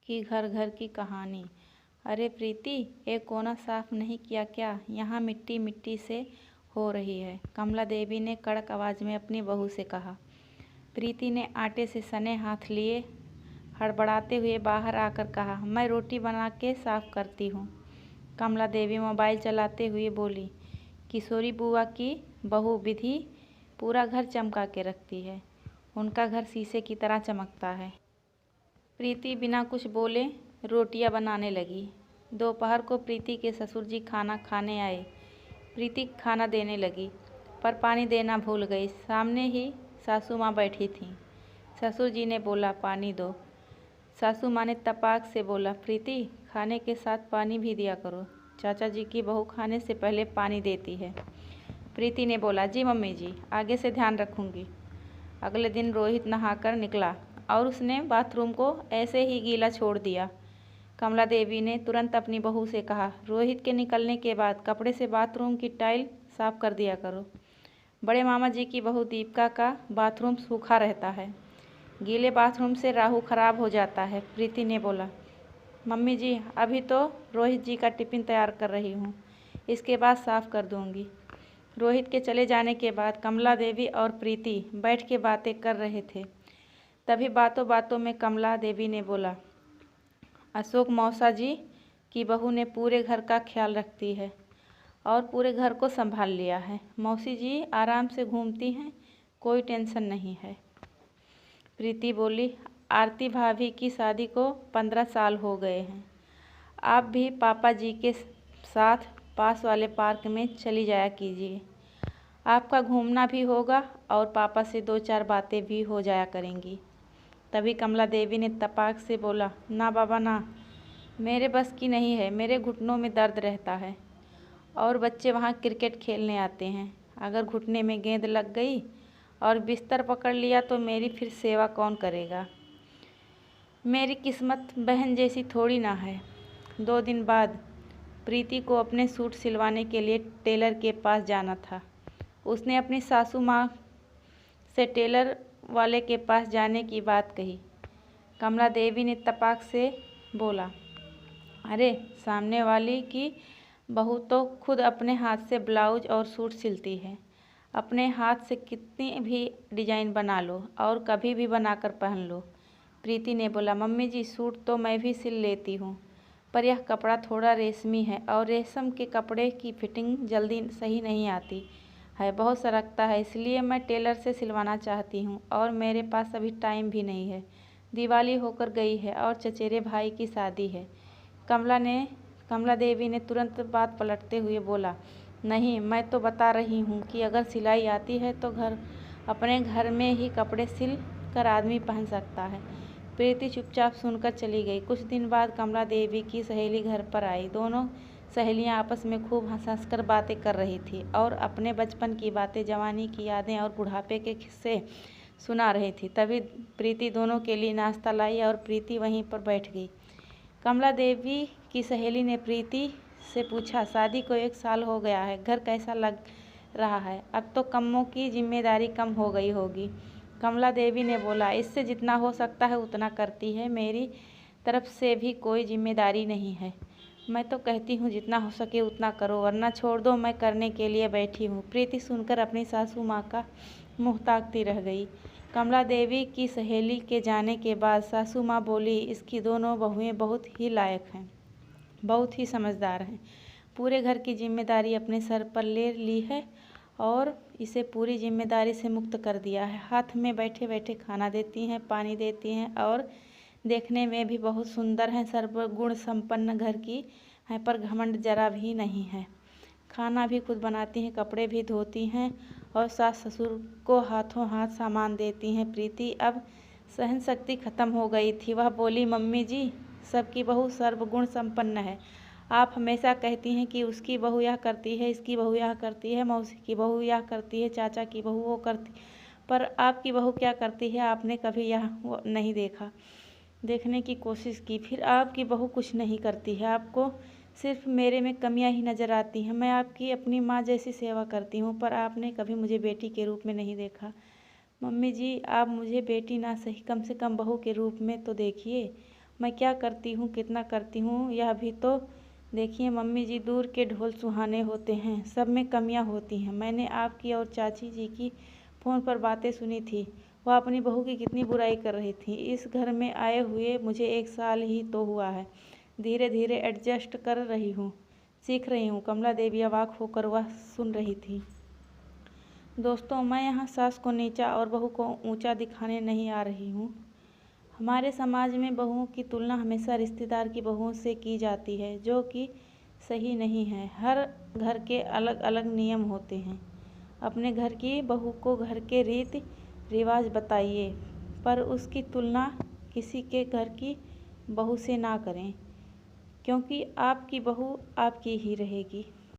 कि घर घर की कहानी। अरे प्रीति, एक कोना साफ नहीं किया क्या? यहाँ मिट्टी मिट्टी से हो रही है, कमला देवी ने कड़क आवाज़ में अपनी बहू से कहा। प्रीति ने आटे से सने हाथ लिए हड़बड़ाते हुए बाहर आकर कहा, मैं रोटी बना के साफ करती हूँ। कमला देवी मोबाइल चलाते हुए बोली, किशोरी बुआ की बहू विधि पूरा घर चमका के रखती है, उनका घर शीशे की तरह चमकता है। प्रीति बिना कुछ बोले रोटियां बनाने लगी। दोपहर को प्रीति के ससुर जी खाना खाने आए। प्रीति खाना देने लगी, पर पानी देना भूल गई। सामने ही सासू माँ बैठी थीं। ससुर जी ने बोला, पानी दो। सासू माँ ने तपाक से बोला, प्रीति खाने के साथ पानी भी दिया करो, चाचा जी की बहू खाने से पहले पानी देती है। प्रीति ने बोला, जी मम्मी जी, आगे से ध्यान रखूँगी। अगले दिन रोहित नहाकर निकला और उसने बाथरूम को ऐसे ही गीला छोड़ दिया। कमला देवी ने तुरंत अपनी बहू से कहा, रोहित के निकलने के बाद कपड़े से बाथरूम की टाइल साफ कर दिया करो। बड़े मामा जी की बहू दीपिका का बाथरूम सूखा रहता है, गीले बाथरूम से राहु खराब हो जाता है। प्रीति ने बोला, मम्मी जी अभी तो रोहित जी का टिफ़िन तैयार कर रही हूँ, इसके बाद साफ़ कर दूँगी। रोहित के चले जाने के बाद कमला देवी और प्रीति बैठ के बातें कर रहे थे। तभी बातों बातों में कमला देवी ने बोला, अशोक मौसा जी की बहू ने पूरे घर का ख्याल रखती है और पूरे घर को संभाल लिया है। मौसी जी आराम से घूमती हैं, कोई टेंशन नहीं है। प्रीति बोली, आरती भाभी की शादी को 15 साल हो गए हैं। आप भी पापा जी के साथ पास वाले पार्क में चली जाया कीजिए, आपका घूमना भी होगा और पापा से 2-4 बातें भी हो जाया करेंगी। तभी कमला देवी ने तपाक से बोला, ना बाबा ना, मेरे बस की नहीं है, मेरे घुटनों में दर्द रहता है और बच्चे वहाँ क्रिकेट खेलने आते हैं। अगर घुटने में गेंद लग गई और बिस्तर पकड़ लिया तो मेरी फिर सेवा कौन करेगा? मेरी किस्मत बहन जैसी थोड़ी ना है। 2 दिन बाद प्रीति को अपने सूट सिलवाने के लिए टेलर के पास जाना था। उसने अपनी सासू माँ से टेलर वाले के पास जाने की बात कही। कमला देवी ने तपाक से बोला, अरे सामने वाली की बहू तो खुद अपने हाथ से ब्लाउज और सूट सिलती है। अपने हाथ से कितनी भी डिजाइन बना लो और कभी भी बनाकर पहन लो। प्रीति ने बोला, मम्मी जी सूट तो मैं भी सिल लेती हूँ, पर यह कपड़ा थोड़ा रेशमी है और रेशम के कपड़े की फिटिंग जल्दी सही नहीं आती है, बहुत सरकता है, इसलिए मैं टेलर से सिलवाना चाहती हूँ और मेरे पास अभी टाइम भी नहीं है। दिवाली होकर गई है और चचेरे भाई की शादी है। कमला देवी ने तुरंत बात पलटते हुए बोला, नहीं, मैं तो बता रही हूँ कि अगर सिलाई आती है तो अपने घर में ही कपड़े सिल कर आदमी पहन सकता है। प्रीति चुपचाप सुनकर चली गई। कुछ दिन बाद कमला देवी की सहेली घर पर आई। दोनों सहेलियां आपस में खूब हंस कर बातें कर रही थी और अपने बचपन की बातें, जवानी की यादें और बुढ़ापे के किस्से सुना रही थी। तभी प्रीति दोनों के लिए नाश्ता लाई और प्रीति वहीं पर बैठ गई। कमला देवी की सहेली ने प्रीति से पूछा, शादी को 1 साल हो गया है, घर कैसा लग रहा है? अब तो कम्मों की जिम्मेदारी कम हो गई होगी। कमला देवी ने बोला, इससे जितना हो सकता है उतना करती है, मेरी तरफ से भी कोई जिम्मेदारी नहीं है। मैं तो कहती हूँ जितना हो सके उतना करो, वरना छोड़ दो, मैं करने के लिए बैठी हूँ। प्रीति सुनकर अपनी सासू माँ का मुँह ताकती रह गई। कमला देवी की सहेली के जाने के बाद सासू माँ बोली, इसकी दोनों बहुएं बहुत ही लायक हैं, बहुत ही समझदार हैं, पूरे घर की जिम्मेदारी अपने सर पर ले ली है और इसे पूरी जिम्मेदारी से मुक्त कर दिया है। हाथ में बैठे बैठे खाना देती हैं, पानी देती हैं और देखने में भी बहुत सुंदर हैं। सर्वगुण संपन्न घर की हैं, पर घमंड जरा भी नहीं है। खाना भी खुद बनाती हैं, कपड़े भी धोती हैं और सास ससुर को हाथों हाथ सामान देती हैं। प्रीति अब सहन शक्ति खत्म हो गई थी। वह बोली, मम्मी जी, सबकी बहू सर्वगुण संपन्न है। आप हमेशा कहती हैं कि उसकी बहू यह करती है, इसकी बहू यह करती है, मौसी की बहू यह करती है, चाचा की बहू वो करती, पर आपकी बहू क्या करती है आपने कभी यह नहीं देखा। देखने की कोशिश की, फिर आपकी बहू कुछ नहीं करती है। आपको सिर्फ मेरे में कमियां ही नज़र आती हैं। मैं आपकी अपनी माँ जैसी सेवा करती हूँ, पर आपने कभी मुझे बेटी के रूप में नहीं देखा। मम्मी जी, आप मुझे बेटी ना सही, कम से कम बहू के रूप में तो देखिए। मैं क्या करती हूँ, कितना करती हूँ, यह भी तो देखिए मम्मी जी। दूर के ढोल सुहाने होते हैं, सब में कमियाँ होती हैं। मैंने आपकी और चाची जी की फ़ोन पर बातें सुनी थी। वह अपनी बहू की कितनी बुराई कर रही थी। इस घर में आए हुए मुझे 1 साल ही तो हुआ है। धीरे धीरे एडजस्ट कर रही हूँ, सीख रही हूँ। कमला देवी अवाक होकर वह सुन रही थी। दोस्तों, मैं यहाँ सास को नीचा और बहू को ऊंचा दिखाने नहीं आ रही हूँ। हमारे समाज में बहुओं की तुलना हमेशा रिश्तेदार की बहुओं से की जाती है, जो कि सही नहीं है। हर घर के अलग अलग नियम होते हैं। अपने घर की बहू को घर के रीति रिवाज बताइए, पर उसकी तुलना किसी के घर की बहू से ना करें, क्योंकि आपकी बहू आपकी ही रहेगी।